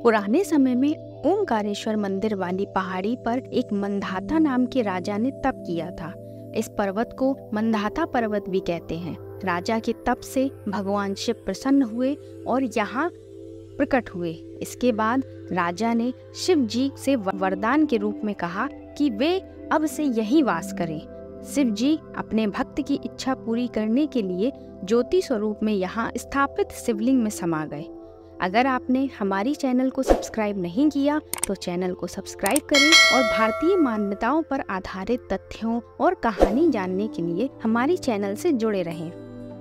पुराने समय में ओमकारेश्वर मंदिर वाली पहाड़ी पर एक मंधाता नाम के राजा ने तप किया था। इस पर्वत को मंधाता पर्वत भी कहते हैं। राजा के तप से भगवान शिव प्रसन्न हुए और यहाँ प्रकट हुए। इसके बाद राजा ने शिव जी से वरदान के रूप में कहा कि वे अब से यहीं वास करें। शिव जी अपने भक्त की इच्छा पूरी करने के लिए ज्योति स्वरूप में यहाँ स्थापित शिवलिंग में समा गए। अगर आपने हमारी चैनल को सब्सक्राइब नहीं किया तो चैनल को सब्सक्राइब करें और भारतीय मान्यताओं पर आधारित तथ्यों और कहानी जानने के लिए हमारी चैनल से जुड़े रहें।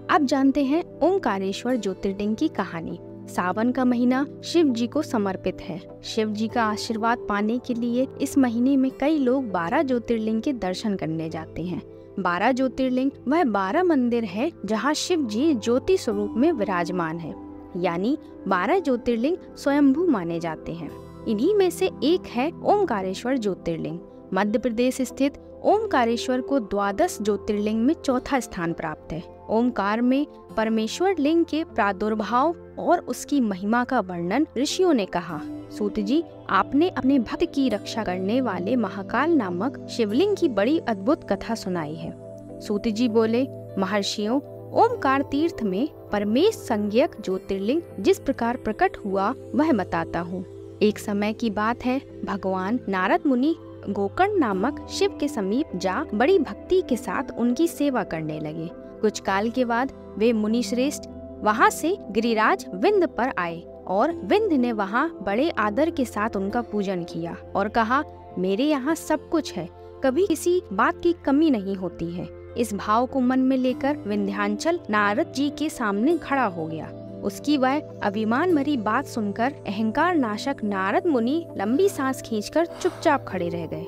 अब जानते हैं ओमकारेश्वर ज्योतिर्लिंग की कहानी। सावन का महीना शिव जी को समर्पित है। शिव जी का आशीर्वाद पाने के लिए इस महीने में कई लोग 12 ज्योतिर्लिंग के दर्शन करने जाते हैं। 12 ज्योतिर्लिंग वह 12 मंदिर है जहां शिव जी ज्योति स्वरूप में विराजमान है, यानी 12 ज्योतिर्लिंग स्वयंभू माने जाते हैं। इन्हीं में से एक है ओमकारेश्वर ज्योतिर्लिंग। मध्य प्रदेश स्थित ओमकारेश्वर को 12 ज्योतिर्लिंग में चौथा स्थान प्राप्त है। ओमकार में परमेश्वर लिंग के प्रादुर्भाव और उसकी महिमा का वर्णन ऋषियों ने कहा। सूत जी, आपने अपने भक्त की रक्षा करने वाले महाकाल नामक शिवलिंग की बड़ी अद्भुत कथा सुनाई है। सूत जी बोले, महर्षियों, ओमकार तीर्थ में परमेश संज्ञक ज्योतिर्लिंग जिस प्रकार प्रकट हुआ वह बताता हूँ। एक समय की बात है, भगवान नारद मुनि गोकर्ण नामक शिव के समीप जा बड़ी भक्ति के साथ उनकी सेवा करने लगे। कुछ काल के बाद वे मुनि श्रेष्ठ वहाँ से गिरिराज विंध्य पर आए और विंध्य ने वहाँ बड़े आदर के साथ उनका पूजन किया और कहा, मेरे यहाँ सब कुछ है, कभी किसी बात की कमी नहीं होती है। इस भाव को मन में लेकर विंध्याचल नारद जी के सामने खड़ा हो गया। उसकी वह अभिमान भरी बात सुनकर अहंकार नाशक नारद मुनि लंबी सांस खींचकर चुपचाप खड़े रह गए।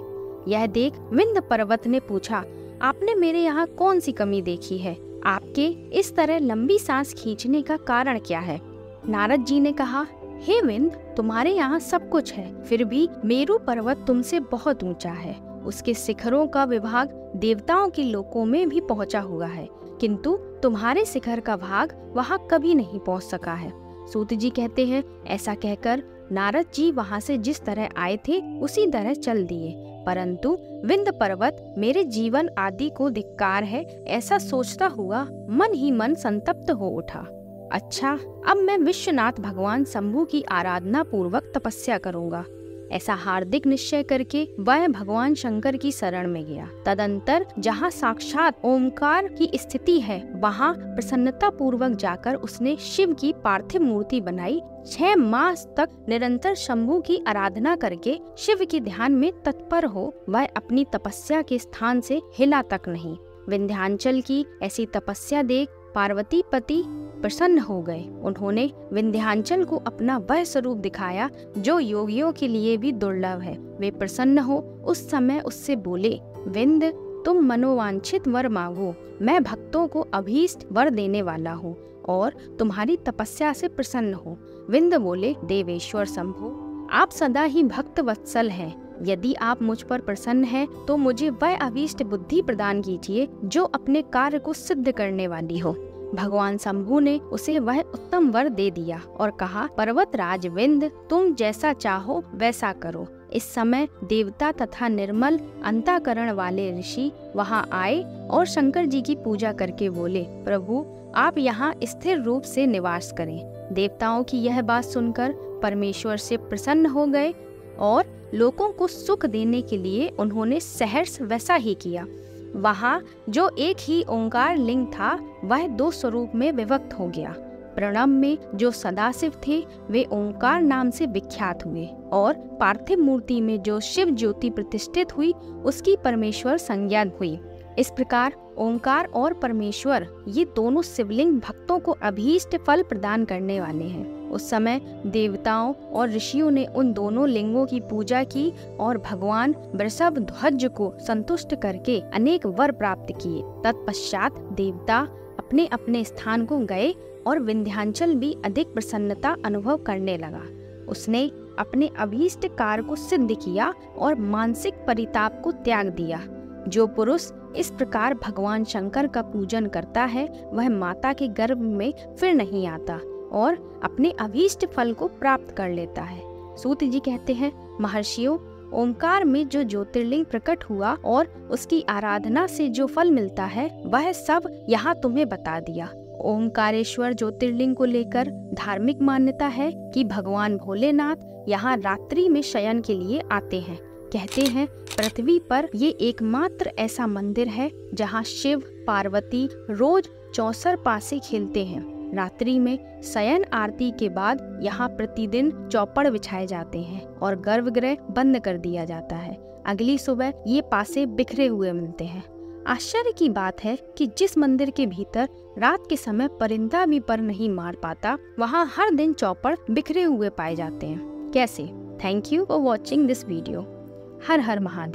यह देख विंध्य पर्वत ने पूछा, आपने मेरे यहाँ कौन सी कमी देखी है? आपके इस तरह लंबी सांस खींचने का कारण क्या है? नारद जी ने कहा, हे विंध्य, तुम्हारे यहाँ सब कुछ है, फिर भी मेरू पर्वत तुमसे बहुत ऊंचा है। उसके शिखरों का विभाग देवताओं के लोकों में भी पहुंचा हुआ है, किंतु तुम्हारे शिखर का भाग वहां कभी नहीं पहुंच सका है। सूत जी कहते हैं, ऐसा कहकर नारद जी वहां से जिस तरह आए थे उसी तरह चल दिए, परंतु विंध्य पर्वत मेरे जीवन आदि को धिक्कार है, ऐसा सोचता हुआ मन ही मन संतप्त हो उठा। अच्छा, अब मैं विश्वनाथ भगवान शंभु की आराधना पूर्वक तपस्या करूंगा, ऐसा हार्दिक निश्चय करके वह भगवान शंकर की शरण में गया। तदंतर जहाँ साक्षात ओमकार की स्थिति है वहाँ प्रसन्नता पूर्वक जाकर उसने शिव की पार्थिव मूर्ति बनाई। 6 मास तक निरंतर शंभु की आराधना करके शिव के ध्यान में तत्पर हो वह अपनी तपस्या के स्थान से हिला तक नहीं। विंध्याचल की ऐसी तपस्या देख पार्वती पति प्रसन्न हो गए। उन्होंने विंध्याचल को अपना वह स्वरूप दिखाया जो योगियों के लिए भी दुर्लभ है। वे प्रसन्न हो उस समय उससे बोले, विंध्य, तुम मनोवांछित वर मांगो, मैं भक्तों को अभीष्ट वर देने वाला हूँ और तुम्हारी तपस्या से प्रसन्न हो। विंध्य बोले, देवेश्वर शंभु, आप सदा ही भक्त वत्सल हैं। यदि आप मुझ पर प्रसन्न हैं तो मुझे वह अभीष्ट बुद्धि प्रदान कीजिए जो अपने कार्य को सिद्ध करने वाली हो। भगवान शंभु ने उसे वह उत्तम वर दे दिया और कहा, पर्वतराज विंध्य, तुम जैसा चाहो वैसा करो। इस समय देवता तथा निर्मल अंतःकरण वाले ऋषि वहाँ आए और शंकर जी की पूजा करके बोले, प्रभु, आप यहाँ स्थिर रूप से निवास करें। देवताओं की यह बात सुनकर परमेश्वर से प्रसन्न हो गए और लोगों को सुख देने के लिए उन्होंने सहर्ष वैसा ही किया। वहाँ जो एक ही ओंकार लिंग था वह 2 स्वरूप में विभक्त हो गया। प्रणव में जो सदाशिव थे वे ओंकार नाम से विख्यात हुए और पार्थिव मूर्ति में जो शिव ज्योति प्रतिष्ठित हुई उसकी परमेश्वर संज्ञा हुई। इस प्रकार ओंकार और परमेश्वर ये दोनों शिवलिंग भक्तों को अभीष्ट फल प्रदान करने वाले हैं। उस समय देवताओं और ऋषियों ने उन दोनों लिंगों की पूजा की और भगवान वृषभ ध्वज को संतुष्ट करके अनेक वर प्राप्त किए। तत्पश्चात देवता अपने अपने स्थान को गए और विंध्याचल भी अधिक प्रसन्नता अनुभव करने लगा। उसने अपने अभीष्ट कार्य को सिद्ध किया और मानसिक परिताप को त्याग दिया। जो पुरुष इस प्रकार भगवान शंकर का पूजन करता है वह माता के गर्भ में फिर नहीं आता और अपने अभीष्ट फल को प्राप्त कर लेता है। सूत जी कहते हैं, महर्षियों, ओंकार में जो ज्योतिर्लिंग प्रकट हुआ और उसकी आराधना से जो फल मिलता है वह सब यहाँ तुम्हें बता दिया। ओंकारेश्वर ज्योतिर्लिंग को लेकर धार्मिक मान्यता है कि भगवान भोलेनाथ यहाँ रात्रि में शयन के लिए आते हैं। कहते हैं पृथ्वी पर ये एकमात्र ऐसा मंदिर है जहाँ शिव पार्वती रोज 64 पासे खेलते हैं। रात्रि में शयन आरती के बाद यहाँ प्रतिदिन चौपड़ बिछाए जाते हैं और गर्भगृह बंद कर दिया जाता है। अगली सुबह ये पासे बिखरे हुए मिलते हैं। आश्चर्य की बात है कि जिस मंदिर के भीतर रात के समय परिंदा भी पर नहीं मार पाता, वहाँ हर दिन चौपड़ बिखरे हुए पाए जाते हैं। कैसे? Thank you for watching this video. Her her Mahadev.